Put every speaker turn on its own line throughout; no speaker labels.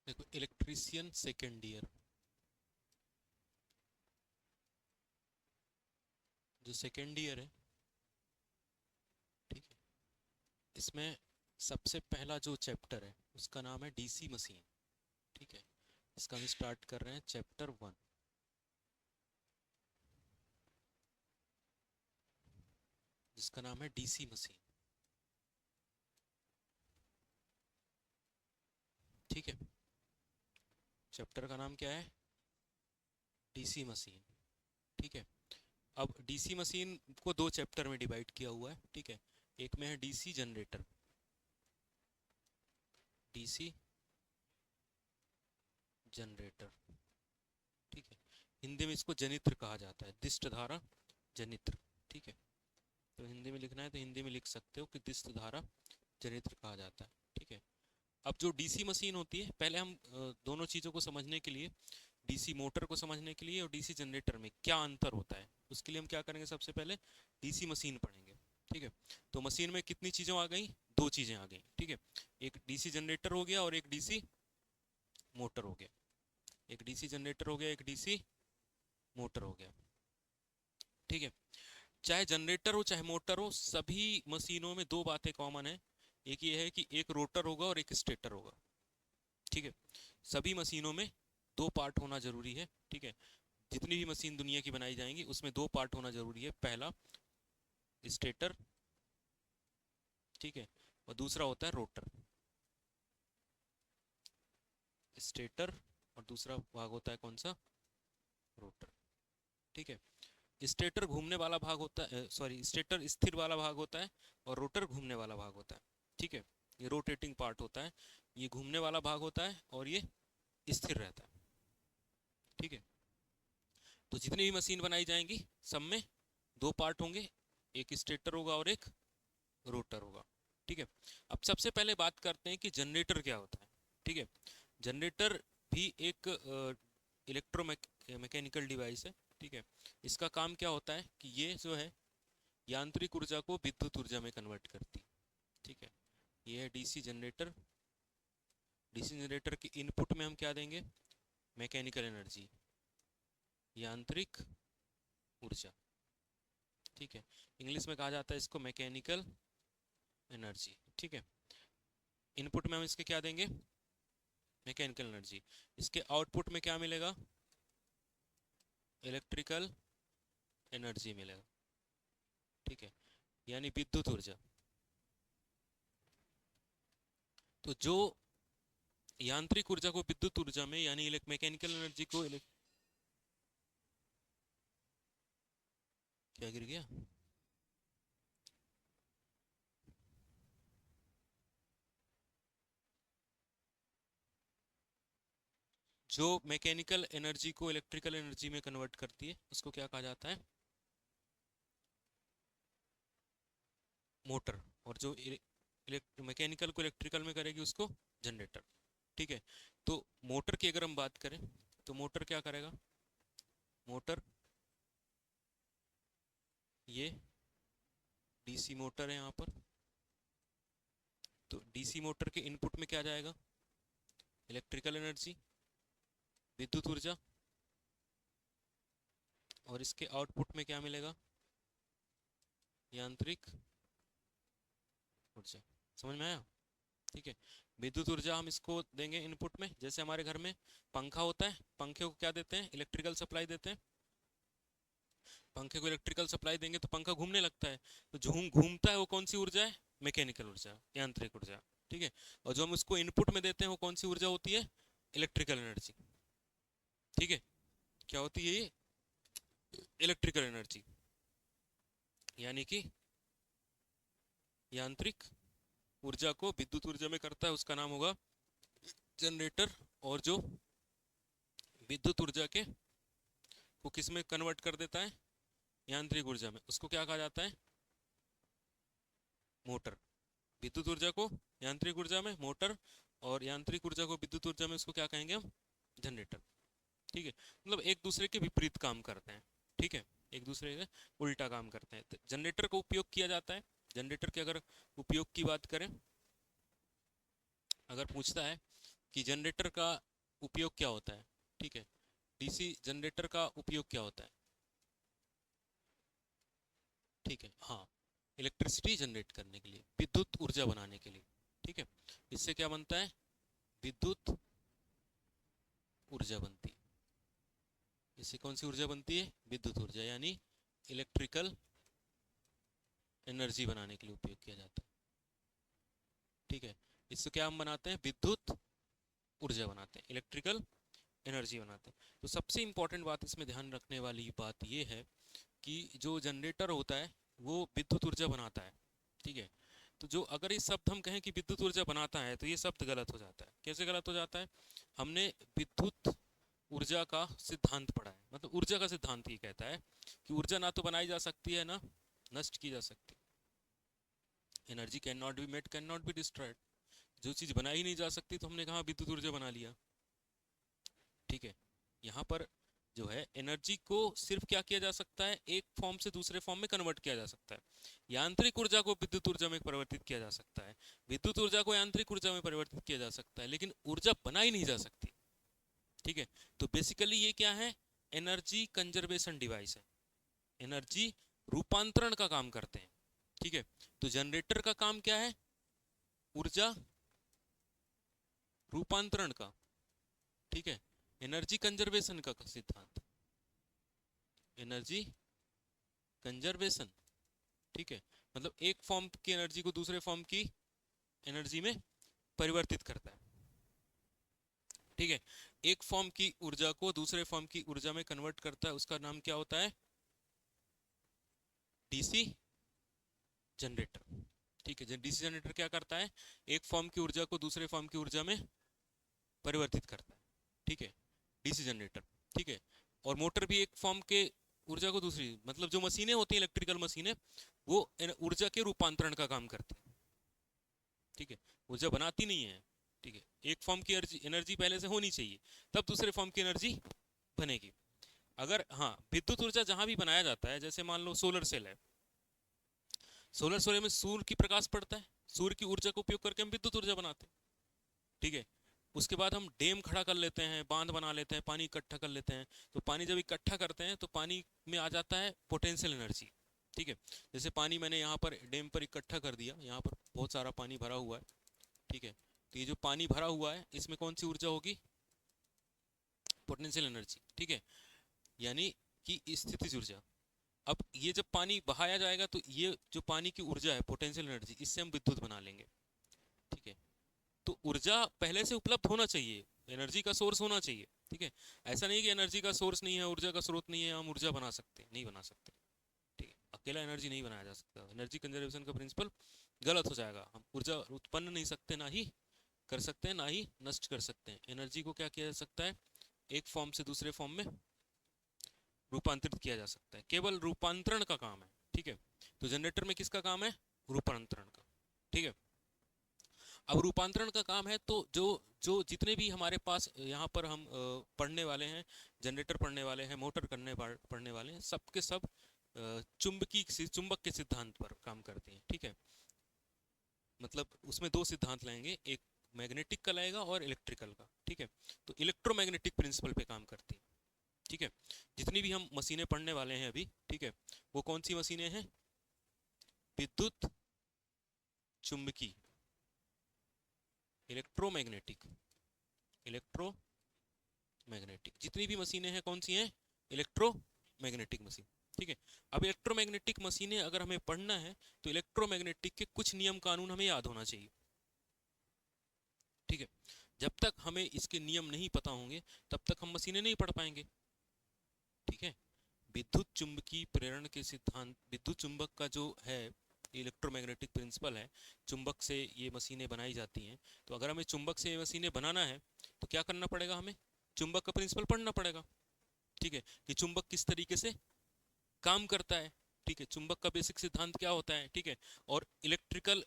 देखो, electrician second year, जो second year है, ठीक है, इसमें सबसे पहला जो चैप्टर है उसका नाम है डीसी मशीन। ठीक है, इसका हम स्टार्ट कर रहे हैं चैप्टर 1। जिसका नाम है डीसी मशीन। ठीक है, चैप्टर का नाम क्या है? DC machine. ठीक है, अब डीसी मशीन को दो चैप्टर में डिवाइड किया हुआ है। ठीक है, एक में है डीसी जनरेटर। डीसी जनरेटर, ठीक है, हिंदी में इसको जनित्र कहा जाता है, दिष्ट धारा जनित्र। ठीक है, तो हिंदी में लिखना है तो हिंदी में लिख सकते हो कि दिष्ट धारा जनित्र कहा जाता है। ठीक है, अब जो डीसी मशीन होती है, पहले हम दोनों चीज़ों को समझने के लिए, डीसी मोटर को समझने के लिए और डीसी जनरेटर में क्या अंतर होता है, उसके लिए हम क्या करेंगे, सबसे पहले डीसी मशीन पढ़ेंगे। ठीक है, तो मशीन में कितनी चीज़ें आ गई? दो चीज़ें आ गई। ठीक है, एक डीसी जनरेटर हो गया और एक डीसी मोटर हो गया। एक डीसी जनरेटर हो गया, एक डीसी मोटर हो गया। ठीक है, चाहे जनरेटर हो चाहे मोटर हो, सभी मशीनों में दो बातें कॉमन है। एक ये है कि एक रोटर होगा और एक स्टेटर होगा। ठीक है, सभी मशीनों में दो पार्ट होना जरूरी है। ठीक है, जितनी भी मशीन दुनिया की बनाई जाएंगी उसमें दो पार्ट होना जरूरी है। पहला स्टेटर, ठीक है, और दूसरा होता है रोटर। स्टेटर और दूसरा भाग होता है कौन सा? रोटर। ठीक है, स्टेटर घूमने वाला भाग होता है, सॉरी, स्टेटर स्थिर वाला भाग होता है और रोटर घूमने वाला भाग होता है। ठीक है, ये रोटेटिंग पार्ट होता है, ये घूमने वाला भाग होता है और ये स्थिर रहता है। ठीक है, तो जितनी भी मशीन बनाई जाएंगी सब में दो पार्ट होंगे, एक स्टेटर होगा और एक रोटर होगा। ठीक है, अब सबसे पहले बात करते हैं कि जनरेटर क्या होता है। ठीक है, जनरेटर भी एक इलेक्ट्रो मैकेनिकल डिवाइस है। ठीक है, इसका काम क्या होता है कि ये जो है यांत्रिक ऊर्जा को विद्युत ऊर्जा में कन्वर्ट करती है। ठीक है, ये है डीसी जनरेटर। डीसी जनरेटर के इनपुट में हम क्या देंगे? मैकेनिकल एनर्जी, यांत्रिक ऊर्जा। ठीक है, इंग्लिश में कहा जाता है इसको मैकेनिकल एनर्जी। ठीक है, इनपुट में हम इसके क्या देंगे? Mechanical energy. इसके आउटपुट में क्या मिलेगा? इलेक्ट्रिकल एनर्जी मिलेगा। ठीक है, यानी विद्युत ऊर्जा। तो जो यांत्रिक ऊर्जा को विद्युत ऊर्जा में, यानी मैकेनिकल एनर्जी को क्या गिर गया? जो मैकेनिकल एनर्जी को इलेक्ट्रिकल एनर्जी में कन्वर्ट करती है उसको क्या कहा जाता है? मोटर। और जो मैकेनिकल को इलेक्ट्रिकल में करेगी उसको जनरेटर। ठीक है, तो मोटर की अगर हम बात करें तो मोटर क्या करेगा? मोटर, ये डीसी मोटर है यहाँ पर, तो डीसी मोटर के इनपुट में क्या जाएगा? इलेक्ट्रिकल एनर्जी, विद्युत ऊर्जा, और इसके आउटपुट में क्या मिलेगा? यांत्रिक ऊर्जा। समझ में आया? ठीक है, विद्युत ऊर्जा हम इसको देंगे इनपुट में। जैसे हमारे घर में पंखा होता है, पंखे को क्या देते हैं? इलेक्ट्रिकल सप्लाई देते हैं। पंखे को इलेक्ट्रिकल सप्लाई देंगे तो पंखा घूमने लगता है, तो जो घूमता है वो कौन सी ऊर्जा है? मैकेनिकल ऊर्जा, यांत्रिक ऊर्जा। ठीक है, और जो हम उसको इनपुट में देते हैं वो कौन सी ऊर्जा होती है? Electrical energy. ठीक है, क्या होती है ये? इलेक्ट्रिकल एनर्जी, यानी कि यांत्रिक ऊर्जा को विद्युत ऊर्जा में करता है, उसका नाम होगा जनरेटर। और जो विद्युत ऊर्जा के को किस में कन्वर्ट कर देता है? यांत्रिक ऊर्जा में, उसको क्या कहा जाता है? मोटर। विद्युत ऊर्जा को यांत्रिक ऊर्जा में मोटर, और यांत्रिक ऊर्जा को विद्युत ऊर्जा में, उसको क्या कहेंगे हम? जनरेटर। ठीक है, मतलब एक दूसरे के विपरीत काम करते हैं। ठीक है, एक दूसरे के उल्टा काम करते हैं। तो जनरेटर का उपयोग किया जाता है। जनरेटर के अगर उपयोग की बात करें, अगर पूछता है कि जनरेटर का उपयोग क्या होता है, ठीक है। डीसी जनरेटर का उपयोग क्या होता है, ठीक है, हाँ, इलेक्ट्रिसिटी जनरेट करने के लिए, विद्युत ऊर्जा बनाने के लिए, ठीक है। इससे क्या बनता है, विद्युत ऊर्जा बनती है। इससे कौन सी ऊर्जा बनती है, विद्युत ऊर्जा, यानी इलेक्ट्रिकल एनर्जी बनाने के लिए उपयोग किया जाता है, ठीक है। इससे क्या हम बनाते हैं, विद्युत ऊर्जा बनाते हैं, इलेक्ट्रिकल एनर्जी बनाते हैं। तो सबसे इंपॉर्टेंट बात इसमें ध्यान रखने वाली बात ये है कि जो जनरेटर होता है वो विद्युत ऊर्जा बनाता है, ठीक है। तो जो अगर ये शब्द हम कहें कि विद्युत ऊर्जा बनाता है तो ये शब्द गलत हो जाता है। कैसे गलत हो जाता है, हमने विद्युत ऊर्जा का सिद्धांत पढ़ा है, मतलब ऊर्जा का सिद्धांत ये कहता है कि ऊर्जा ना तो बनाई जा सकती है ना नष्ट की जा सकती। Energy can not be made, can not be destroyed. जो चीज बनाई ही नहीं जा सकती तो हमने कहा विद्युत ऊर्जा बना लिया, ठीक है। यहाँ पर जो है एनर्जी को सिर्फ क्या किया जा सकता है, एक फॉर्म से दूसरे फॉर्म में कन्वर्ट किया जा सकता है। यांत्रिक ऊर्जा को विद्युत ऊर्जा में परिवर्तित किया जा सकता है, विद्युत ऊर्जा को यांत्रिक ऊर्जा में परिवर्तित किया जा सकता है, लेकिन ऊर्जा बनाई नहीं जा सकती, ठीक है। तो बेसिकली ये क्या है, एनर्जी कंजर्वेशन डिवाइस है, एनर्जी रूपांतरण का काम करते हैं, ठीक है। तो जनरेटर का काम क्या है, ऊर्जा रूपांतरण का, ठीक है। एनर्जी कंजर्वेशन का सिद्धांत, एनर्जी कंजर्वेशन, ठीक है, मतलब एक फॉर्म की एनर्जी को दूसरे फॉर्म की एनर्जी में परिवर्तित करता है, ठीक है। एक फॉर्म की ऊर्जा को दूसरे फॉर्म की ऊर्जा में कन्वर्ट करता है, उसका नाम क्या होता है, डीसी जनरेटर, ठीक है। डीसी जनरेटर क्या करता है, एक फॉर्म की ऊर्जा को दूसरे फॉर्म की ऊर्जा में परिवर्तित करता है, ठीक है, डीसी जनरेटर, ठीक है। और मोटर भी एक फॉर्म के ऊर्जा को दूसरी, मतलब जो मशीनें होती हैं इलेक्ट्रिकल मशीनें, वो ऊर्जा के रूपांतरण का काम करती है, ठीक है, ऊर्जा बनाती नहीं है, ठीक है। एक फॉर्म की एनर्जी पहले से होनी चाहिए, तब दूसरे फॉर्म की एनर्जी बनेगी। अगर हाँ, विद्युत ऊर्जा जहां भी बनाया जाता है, जैसे मान लो सोलर सेल है, सोलर सेल में सूर्य की प्रकाश पड़ता है, सूर्य की ऊर्जा का उपयोग करके हम विद्युत ऊर्जा बनाते हैं, ठीक है। उसके बाद हम डैम खड़ा कर लेते हैं, बांध बना लेते हैं, पानी इकट्ठा कर लेते हैं। तो पानी जब इकट्ठा करते हैं तो पानी में आ जाता है पोटेंशियल एनर्जी, ठीक है। जैसे पानी मैंने यहाँ पर डैम पर इकट्ठा कर दिया, यहाँ पर बहुत सारा पानी भरा हुआ है, ठीक है। तो ये जो पानी भरा हुआ है इसमें कौन सी ऊर्जा होगी, पोटेंशियल एनर्जी, ठीक है, यानी कि स्थितिज ऊर्जा। अब ये जब पानी बहाया जाएगा तो ये जो पानी की ऊर्जा है पोटेंशियल एनर्जी, इससे हम विद्युत बना लेंगे, ठीक है। तो ऊर्जा पहले से उपलब्ध होना चाहिए, एनर्जी का सोर्स होना चाहिए, ठीक है। ऐसा नहीं कि एनर्जी का सोर्स नहीं है, ऊर्जा का स्रोत नहीं है, हम ऊर्जा बना सकते हैं, नहीं बना सकते, ठीक है। अकेला एनर्जी नहीं बनाया जा सकता, एनर्जी कंजर्वेशन का प्रिंसिपल गलत हो जाएगा। हम ऊर्जा उत्पन्न नहीं सकते, ना ही कर सकते हैं, ना ही नष्ट कर सकते हैं। एनर्जी को क्या किया जा सकता है, एक फॉर्म से दूसरे फॉर्म में रूपांतरित किया जा सकता है, केवल रूपांतरण का काम है, ठीक है। तो जनरेटर में किसका काम है, रूपांतरण का, ठीक है। अब रूपांतरण का काम है तो जो जो जितने भी हमारे पास यहाँ पर हम पढ़ने वाले हैं, जनरेटर पढ़ने वाले हैं, मोटर पढ़ने वाले हैं, सब के सब चुंबक के सिद्धांत पर काम करते हैं, ठीक है। मतलब उसमें दो सिद्धांत लाएंगे, एक मैग्नेटिक का लाएगा और इलेक्ट्रिकल का, ठीक है। तो इलेक्ट्रोमैग्नेटिक प्रिंसिपल पे काम करती है, ठीक है। जितनी भी हम मशीनें पढ़ने वाले हैं अभी, ठीक है, वो कौन सी मशीनें हैं, विद्युत चुंबकी, इलेक्ट्रोमैग्नेटिक, इलेक्ट्रोमैग्नेटिक, जितनी भी मशीनें हैं कौन सी हैं, इलेक्ट्रोमैग्नेटिक मशीन, ठीक है। अब इलेक्ट्रोमैग्नेटिक मशीनें अगर हमें पढ़ना है तो इलेक्ट्रोमैग्नेटिक के कुछ नियम कानून हमें याद होना चाहिए, ठीक है। जब तक हमें इसके नियम नहीं पता होंगे तब तक हम मशीनें नहीं पढ़ पाएंगे, ठीक है। विद्युत चुंबकीय प्रेरण के सिद्धांत, विद्युत चुंबक का जो है इलेक्ट्रोमैग्नेटिक प्रिंसिपल है, चुंबक से ये मशीनें बनाई जाती हैं। तो अगर हमें चुंबक से ये मशीनें बनाना है तो क्या करना पड़ेगा, हमें चुंबक का प्रिंसिपल पढ़ना पड़ेगा, ठीक है, कि चुंबक किस तरीके से काम करता है, ठीक है, चुंबक का बेसिक सिद्धांत क्या होता है, ठीक है। और इलेक्ट्रिकल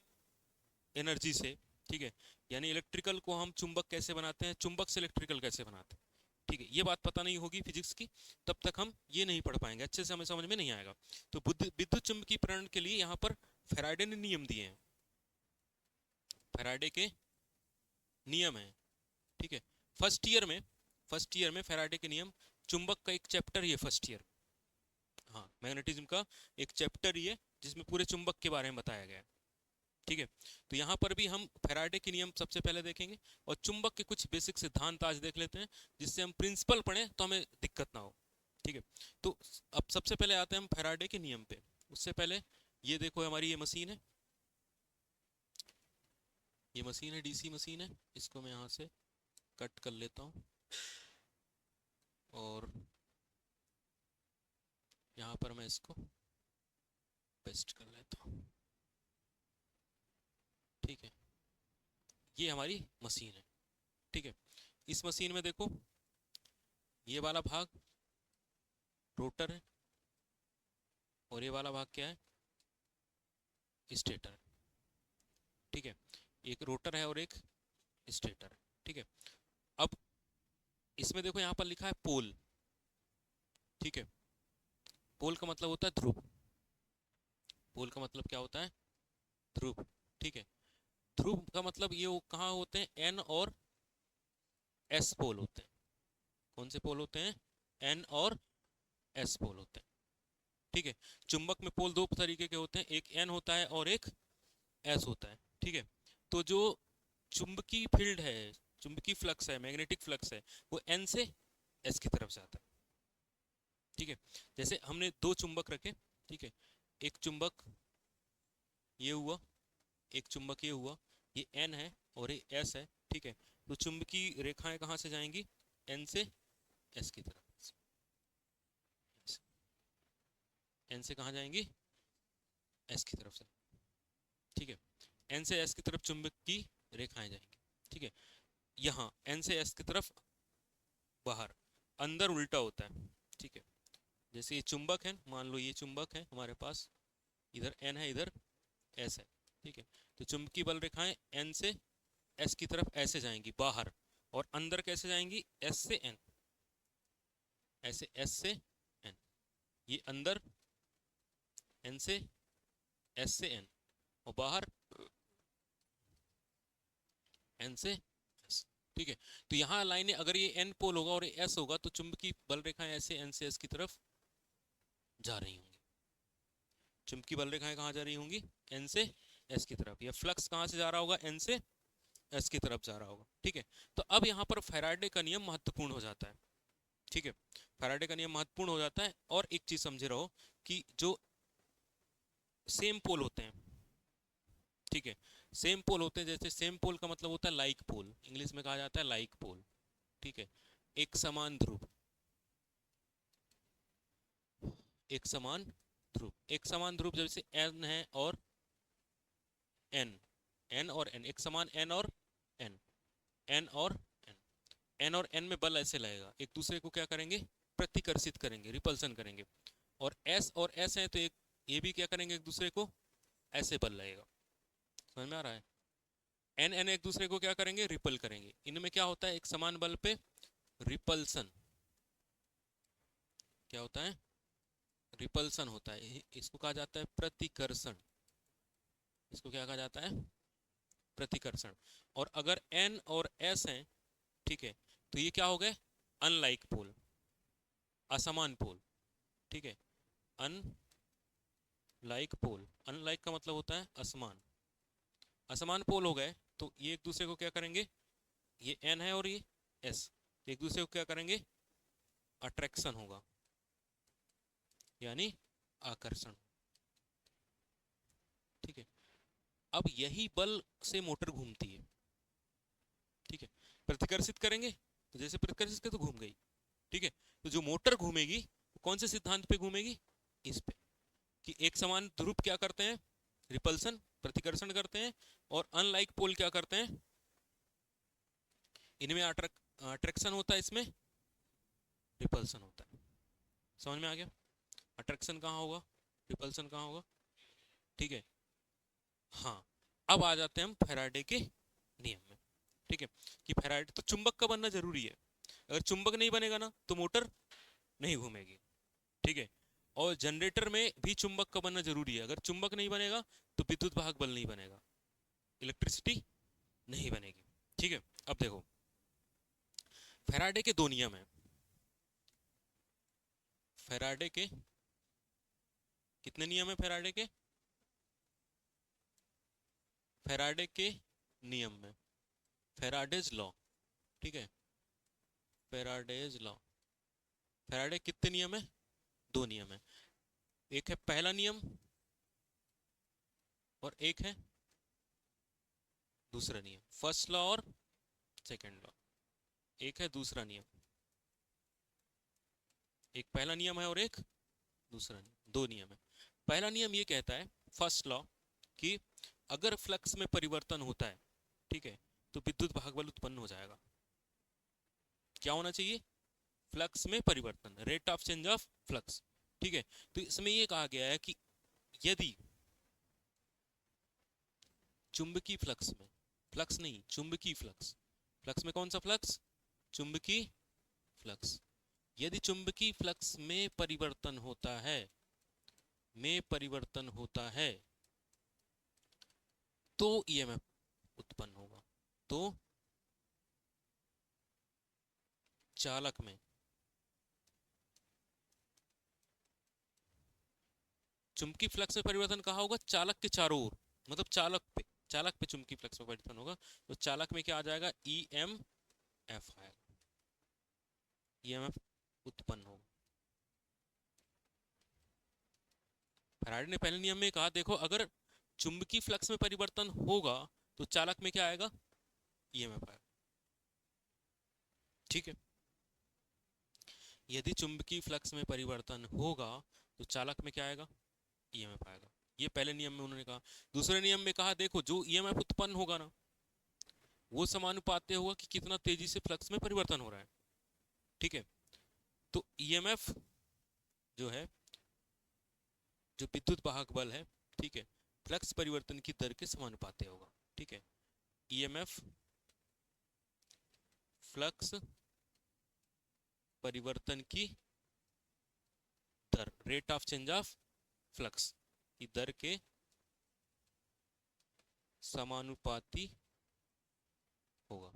एनर्जी से, ठीक है, यानी इलेक्ट्रिकल को हम चुंबक कैसे बनाते हैं, चुंबक से इलेक्ट्रिकल कैसे बनाते हैं, ठीक है। ये बात पता नहीं होगी फिजिक्स की, तब तक हम ये नहीं पढ़ पाएंगे, अच्छे से हमें समझ में नहीं आएगा। तो विद्युत चुंबकीय प्रेरण के लिए यहाँ पर फैराडे ने नियम दिए हैं, फैराडे के नियम है, ठीक है। फर्स्ट ईयर में फैराडे के नियम, चुंबक का एक चैप्टर ही है फर्स्ट ईयर। हाँ, मैग्नेटिज्म का एक चैप्टर ही है जिसमें पूरे चुंबक के बारे में बताया गया है। ठीक है, तो यहाँ पर भी हम फैराडे के नियम सबसे पहले देखेंगे और चुंबक के कुछ बेसिक सिद्धांत आज देख लेते हैं, जिससे हम प्रिंसिपल पढ़ें तो हमें दिक्कत ना हो। ठीक है, तो अब सबसे पहले आते हैं हम फैराडे के नियम पे। उससे पहले ये देखो, हमारी ये मशीन है, ये मशीन है, डीसी मशीन है। इसको मैं यहाँ से कट कर लेता हूँ और यहाँ पर मैं इसको पेस्ट कर लेता हूँ। ठीक है, ये हमारी मशीन है। ठीक है, इस मशीन में देखो, ये वाला भाग रोटर है और ये वाला भाग क्या है, स्टेटर है। ठीक है, एक रोटर है और एक स्टेटर है। ठीक है, अब इसमें देखो यहाँ पर लिखा है पोल। ठीक है, पोल का मतलब होता है ध्रुव। पोल का मतलब क्या होता है, ध्रुव। ठीक है, ध्रुव का मतलब ये कहाँ होते हैं, एन और एस पोल होते हैं। कौन से पोल होते हैं, एन और एस पोल होते हैं। ठीक है, चुंबक में पोल दो तरीके के होते हैं, एक एन होता है और एक एस होता है। ठीक है, तो जो चुंबकीय फील्ड है, चुंबकीय फ्लक्स है, मैग्नेटिक फ्लक्स है, वो एन से एस की तरफ जाता है। ठीक है, जैसे हमने दो चुंबक रखे। ठीक है, एक चुंबक ये हुआ, एक चुंबक ये हुआ, ये एन है और ये एस है। ठीक है, तो चुंबकीय रेखाएं कहाँ से जाएंगी, एन से एस की तरफ। एन से कहाँ जाएंगी, एस की तरफ से। ठीक है, एन से एस की तरफ चुंबकीय रेखाएं जाएंगी। ठीक है, यहाँ एन से एस की तरफ बाहर, अंदर उल्टा होता है। ठीक है, जैसे ये चुंबक है, मान लो ये चुंबक है हमारे पास, इधर एन है, इधर एस है। ठीक है, तो चुंबकीय बल रेखाएं एन से एस की तरफ ऐसे जाएंगी बाहर, और अंदर कैसे जाएंगी, एस से एन, ऐसे एस से एन, ये अंदर एन से एस से एन, और बाहर एन से एस। ठीक है, तो यहाँ लाइनें, अगर ये एन पोल होगा और ये एस होगा, तो चुंबकीय बल रेखाएं ऐसे एन से एस की तरफ जा रही होंगी। चुंबकीय बल रेखाएं कहाँ जा रही होंगी, एन से एस की तरफ। या फ्लक्स कहाँ से जा रहा होगा, एन से एस की तरफ जा रहा होगा। ठीक है, तो अब यहाँ पर फैराडे का नियम महत्वपूर्ण हो जाता है। ठीक है, फैराडे का नियम महत्वपूर्ण हो जाता है। और एक चीज समझे रहो कि जो सेम पोल होते हैं, ठीक है, सेम पोल होते हैं, जैसे सेम पोल का मतलब होता है लाइक पोल, इंग्लिश में कहा जाता है लाइक पोल। ठीक है, एक समान ध्रुव, एक समान ध्रुव, एक समान ध्रुव, जैसे एन है और एन, एन और एन, एक समान एन और एन, एन और एन, एन और एन में बल ऐसे लगेगा, एक दूसरे को क्या करेंगे, प्रतिकर्षित करेंगे, रिपल्सन करेंगे। और एस और एस है तो एक ये भी क्या करेंगे, एक दूसरे को ऐसे बल लगेगा। समझ में आ रहा है, एन एन एक दूसरे को क्या करेंगे, रिपल करेंगे। इनमें क्या होता है, एक समान बल पे रिपल्सन, क्या होता है, रिपल्सन होता है। इसको कहा जाता है प्रतिकर्षण, इसको क्या कहा जाता है, प्रतिकर्षण। और अगर एन और एस हैं, ठीक है, तो ये क्या हो गए, अनलाइक पोल, असमान पोल। ठीक है, अनलाइक पोल, अनलाइक का मतलब होता है असमान, असमान पोल हो गए। तो ये एक दूसरे को क्या करेंगे, ये एन है और ये एस, एक दूसरे को क्या करेंगे, अट्रैक्शन होगा, यानी आकर्षण। ठीक है, अब यही बल से मोटर घूमती है। ठीक है, प्रतिकर्षित करेंगे तो जैसे प्रतिकर्षित कर तो घूम गई। ठीक है, तो जो मोटर घूमेगी कौन से सिद्धांत पे घूमेगी, इस पे, कि एक समान ध्रुव क्या करते हैं, रिपल्सन, प्रतिकर्षण करते हैं, और अनलाइक पोल क्या करते हैं, इनमें अट्रैक्शन होता है, इसमें रिपल्सन होता है। समझ में आ गया, अट्रैक्शन कहाँ होगा, रिपल्सन कहाँ होगा। ठीक है, हाँ, अब आ जाते हैं हम फैराडे के नियम में। ठीक है, कि फैराडे तो चुंबक का बनना जरूरी है, अगर चुंबक नहीं बनेगा ना तो मोटर नहीं घूमेगी। ठीक है, और जनरेटर में भी चुंबक का बनना जरूरी है, अगर चुंबक नहीं बनेगा तो विद्युत वाहक बल नहीं बनेगा, इलेक्ट्रिसिटी नहीं बनेगी। ठीक है, अब देखो, फैराडे के दो नियम है। फैराडे के कितने नियम है फैराडे के? फैराडे के नियम में, फैराडेज लॉ, ठीक है, फैराडेज लॉ। फैराडे कितने नियम है? दो नियम है। एक है पहला नियम और एक है दूसरा नियम, फर्स्ट लॉ और सेकंड लॉ। एक है दूसरा नियम, एक पहला नियम है और एक दूसरा नियम, दो नियम है। पहला नियम ये कहता है, फर्स्ट लॉ, कि अगर फ्लक्स में परिवर्तन होता है, ठीक है, तो विद्युत भाग बल उत्पन्न हो जाएगा। क्या होना चाहिए? फ्लक्स में परिवर्तन, rate of change of flux, ठीक है। तो इसमें ये कहा गया है कि यदि चुंबकीय फ्लक्स में, फ्लक्स नहीं चुंबकीय फ्लक्स, फ्लक्स में कौन सा फ्लक्स? चुंबकीय फ्लक्स। यदि चुंबकीय फ्लक्स में परिवर्तन होता है, में परिवर्तन होता है, तो ईएमएफ उत्पन्न होगा। तो चालक में चुंबकीय फ्लक्स में परिवर्तन कहाँ होगा? चालक के चारों ओर, मतलब चालक पे चुंबकीय फ्लक्स में परिवर्तन होगा। तो चालक में क्या आ जाएगा? ईएमएफ आएगा, ईएमएफ उत्पन्न होगा। फैराडे ने पहले नियम में कहा, देखो अगर चुंबकीय फ्लक्स में परिवर्तन होगा तो चालक में क्या आएगा? ईएमएफ आएगा, ठीक है। यदि चुंबकीय फ्लक्स में परिवर्तन होगा तो चालक में क्या आएगा? ईएमएफ आएगा। ये पहले नियम में उन्होंने कहा। दूसरे नियम में कहा, देखो जो ईएमएफ उत्पन्न होगा ना, वो समानुपाती होगा कि कितना तेजी से फ्लक्स में परिवर्तन हो रहा है, ठीक है। तो ईएमएफ जो है, जो विद्युत वाहक बल है, ठीक है, फ्लक्स परिवर्तन की दर के समानुपाती होगा, ठीक है। ईएमएफ फ्लक्स परिवर्तन की दर, rate of change of flux की दर के समानुपाती होगा।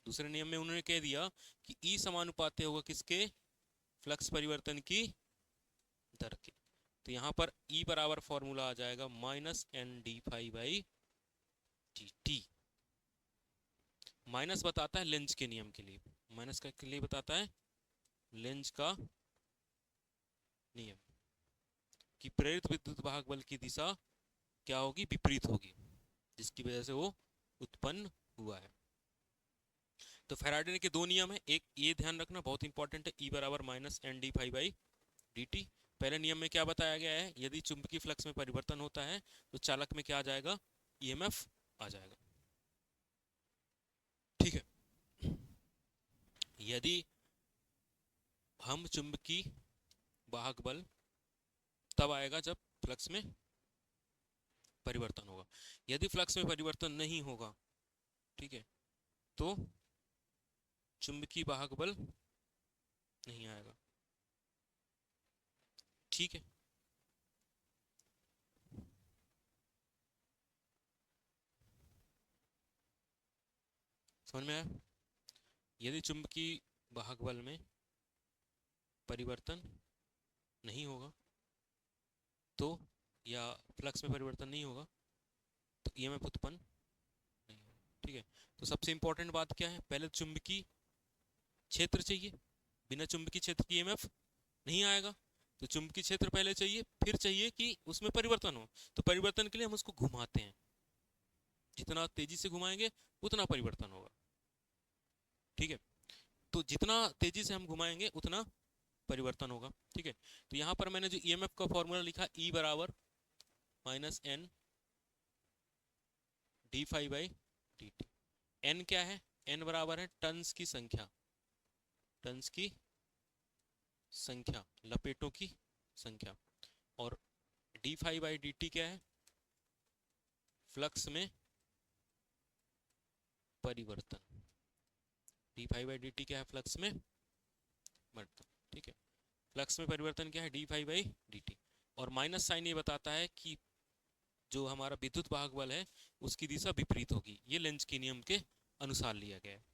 दूसरे नियम में उन्होंने कह दिया कि ई समानुपाती होगा किसके? फ्लक्स परिवर्तन की दर के। तो यहां पर ई बराबर फॉर्मूला आ जाएगा minus N D five by D T. Minus बताता है लेंज के नियम के लिए, माइनस का के लिए बताता है लेंज का नियम, कि प्रेरित विद्युत वाहक बल की दिशा क्या होगी? विपरीत होगी, जिसकी वजह से वो उत्पन्न हुआ है। तो फैराडे के दो नियम है, एक ये ध्यान रखना बहुत इंपॉर्टेंट है, ई बराबर minus N D five by D T. पहले नियम में क्या बताया गया है? यदि चुंबकीय फ्लक्स में परिवर्तन होता है तो चालक में क्या आ जाएगा? ईएमएफ आ जाएगा, ठीक है। यदि हम चुंबकीय वाहक बल तब आएगा जब फ्लक्स में परिवर्तन होगा। यदि फ्लक्स में परिवर्तन नहीं होगा, ठीक है, तो चुंबकीय वाहक बल नहीं आएगा, ठीक है। समझ में आया? यदि चुंबकीय वाहक बल में परिवर्तन नहीं होगा तो, या फ्लक्स में परिवर्तन नहीं होगा तो ईएमएफ उत्पन्न नहीं होगा, ठीक है। तो सबसे इंपॉर्टेंट बात क्या है? पहले चुंबकीय क्षेत्र चाहिए, बिना चुंबकीय क्षेत्र की ईएमएफ नहीं आएगा। तो चुंबकीय क्षेत्र पहले चाहिए, फिर चाहिए कि उसमें परिवर्तन हो। तो परिवर्तन के लिए हम उसको घुमाते हैं, जितना तेजी से घुमाएंगे उतना परिवर्तन होगा, ठीक है। तो जितना तेजी से हम घुमाएंगे उतना परिवर्तन होगा, ठीक है। तो यहां पर मैंने जो ईएमएफ का फॉर्मूला लिखा, ई बराबर minus N D five by D T. N क्या है? एन बराबर है टन्स की संख्या, टन्स की संख्या, लपेटों की संख्या। और D five by D T क्या है? फ्लक्स में परिवर्तन। D five by D T क्या है? फ्लक्स में परिवर्तन, ठीक है। फ्लक्स में परिवर्तन क्या है? D five by D T. और माइनस साइन ये बताता है कि जो हमारा विद्युत वाहक बल है उसकी दिशा विपरीत होगी। ये लेंज के नियम के अनुसार लिया गया है,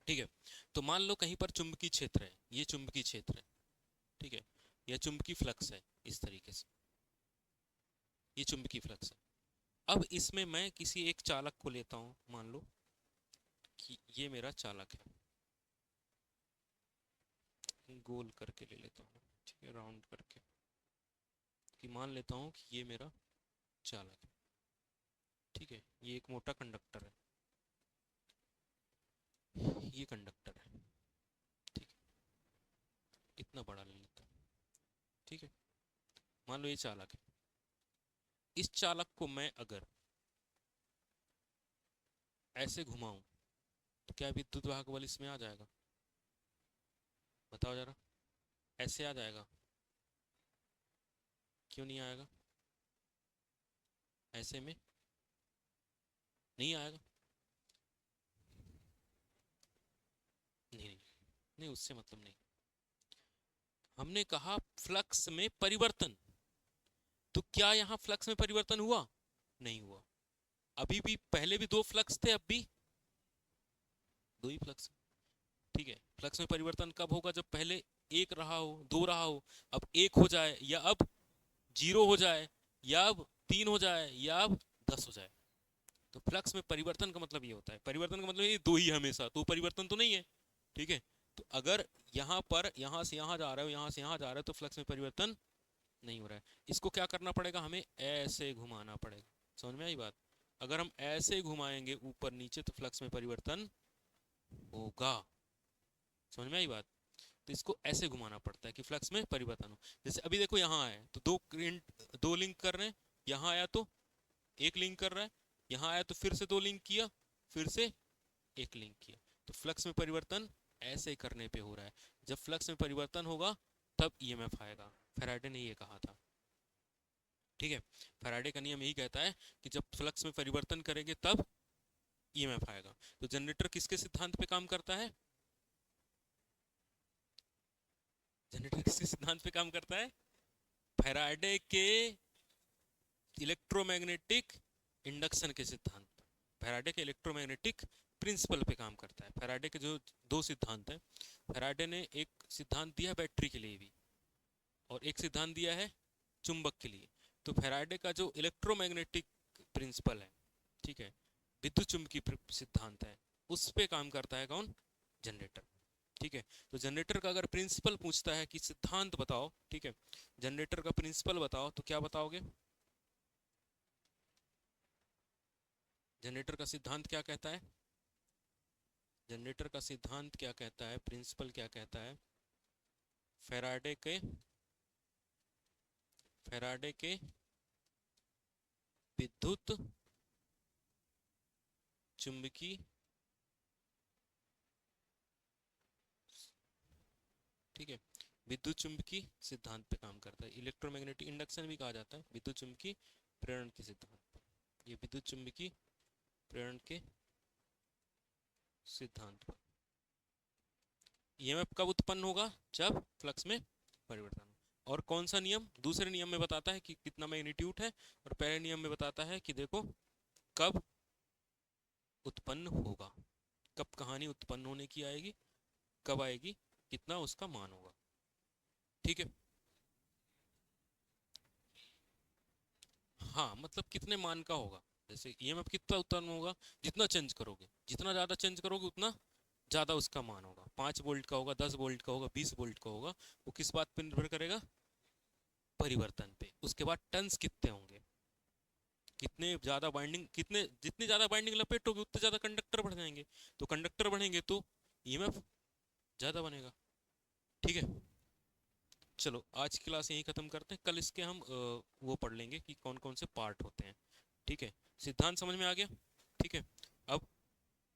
ठीक है। तो मान लो कहीं पर चुंबकीय क्षेत्र है, ये चुंबकीय क्षेत्र है, ठीक है, या चुंबकीय फ्लक्स है, इस तरीके से ये चुंबकीय फ्लक्स है। अब इसमें मैं किसी एक चालक को लेता हूं, मान लो कि ये मेरा चालक है, गोल करके ले लेता हूँ, ठीक है, राउंड करके, कि मान लेता हूँ कि ये मेरा चालक है, ठीक है, ये एक मोटा कंडक्टर है, ये कंडक्टर है, ठीक है, इतना बड़ा ले लेता हूँ, ठीक है, मान लो ये चालक है। इस चालक को मैं अगर ऐसे घुमाऊं तो क्या विद्युत वाहक बल इसमें आ जाएगा? बताओ जरा, ऐसे आ जाएगा? क्यों नहीं आएगा? ऐसे में नहीं आएगा। नहीं नहीं नहीं, उससे मतलब नहीं। हमने कहा फ्लक्स में परिवर्तन, तो क्या यहाँ फ्लक्स में परिवर्तन हुआ? नहीं हुआ। अभी भी, पहले भी दो फ्लक्स थे, अब भी दो ही फ्लक्स। ठीक है, फ्लक्स में परिवर्तन कब होगा? जब पहले एक रहा हो, दो रहा हो, अब एक हो जाए, या अब जीरो हो जाए, या अब तीन हो जाए, या अब 10 हो जाए। तो फ्लक्स में परिवर्तन का मतलब ये होता है, परिवर्तन का मतलब ये दो ही हमेशा, तो परिवर्तन तो नहीं है। ठीक है, तो अगर यहाँ पर यहाँ से यहाँ जा रहे हो, यहाँ से यहाँ जा रहे हो, तो फ्लक्स में परिवर्तन नहीं हो रहा है। इसको क्या करना पड़ेगा? हमें ऐसे घुमाना पड़ेगा। समझ में आई बात? अगर हम ऐसे घुमाएंगे ऊपर नीचे तो फ्लक्स में परिवर्तन होगा। समझ में आई बात? तो इसको ऐसे घुमाना पड़ता है कि फ्लक्स में परिवर्तन हो। जैसे अभी देखो यहाँ है तो दो करंट, दो लिंक कर रहे हैं, यहाँ आया तो एक लिंक कर रहा है, यहाँ आया तो फिर से दो लिंक किया, फिर से एक लिंक किया। तो फ्लक्स में परिवर्तन ऐसे करने पे हो रहा है। जब फ्लक्स में परिवर्तन होगा तब ईएमएफ आएगा। फैराडे ने ये कहा था। ठीक है, फैराडे का नियम यही कहता है कि जब फ्लक्स में परिवर्तन करेंगे तब ईएमएफ आएगा। तो जनरेटर किसके सिद्धांत पे काम करता है? जनरेटर किसके सिद्धांत पे काम करता है? फैराडे के इलेक्ट्रोमैग्नेटिक इंडक्शन के सिद्धांत पर। फैराडे के इलेक्ट्रोमैग्नेटिक प्रिंसिपल पे काम करता है। फैराडे के जो दो सिद्धांत हैं, फैराडे ने एक सिद्धांत दिया बैटरी के लिए भी, और एक सिद्धांत दिया है चुंबक के लिए। तो फैराडे का जो इलेक्ट्रोमैग्नेटिक प्रिंसिपल है, ठीक है, विद्युत चुंबकीय सिद्धांत है, उस पे काम करता है कौन? जनरेटर। ठीक है, तो जनरेटर का अगर प्रिंसिपल पूछता है कि सिद्धांत बताओ, ठीक है, जनरेटर का प्रिंसिपल बताओ, तो क्या बताओगे? जनरेटर का सिद्धांत क्या कहता है? जनरेटर का सिद्धांत क्या कहता है? प्रिंसिपल क्या कहता है? फैराडे के विद्युत चुंबकीय, ठीक है, विद्युत चुंबकीय सिद्धांत पे काम करता है। इलेक्ट्रोमैग्नेटिक इंडक्शन भी कहा जाता है विद्युत चुंबकीय प्रेरण के सिद्धांत पर। ये विद्युत चुंबकीय प्रेरण के सिद्धांत पर। ईएमएफ कब उत्पन्न होगा? जब फ्लक्स में परिवर्तन हो। और कौन सा नियम? दूसरे नियम में बताता है कि कितना मैग्नीट्यूड है, और पहले नियम में बताता है कि देखो कब उत्पन्न होगा, कब कहानी उत्पन्न होने की आएगी, कब आएगी, कितना उसका मान होगा। ठीक है, हाँ, मतलब कितने मान का होगा। जैसे ईएमएफ कितना उत्पन्न होगा? जितना चेंज करोगे, जितना ज्यादा चेंज करोगे उतना ज्यादा उसका मान होगा। 5 वोल्ट का होगा, 10 वोल्ट का होगा, 20 वोल्ट का होगा। वो किस बात पर निर्भर करेगा? परिवर्तन पे। उसके बाद टर्न्स कितने होंगे, कितने ज्यादा बाइंडिंग, कितने, जितनी ज्यादा बाइंडिंग लपेटोगे उतने ज्यादा कंडक्टर बढ़ जाएंगे। तो कंडक्टर बढ़ेंगे तो ईएमएफ ज्यादा बनेगा। ठीक है, चलो आज की क्लास यहीं खत्म करते हैं। कल इसके हम वो पढ़ लेंगे कि कौन कौन से पार्ट होते हैं। ठीक है, सिद्धांत समझ में आ गया? ठीक है, अब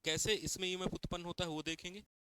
कैसे इसमें ईएमएफ उत्पन्न होता है वो देखेंगे।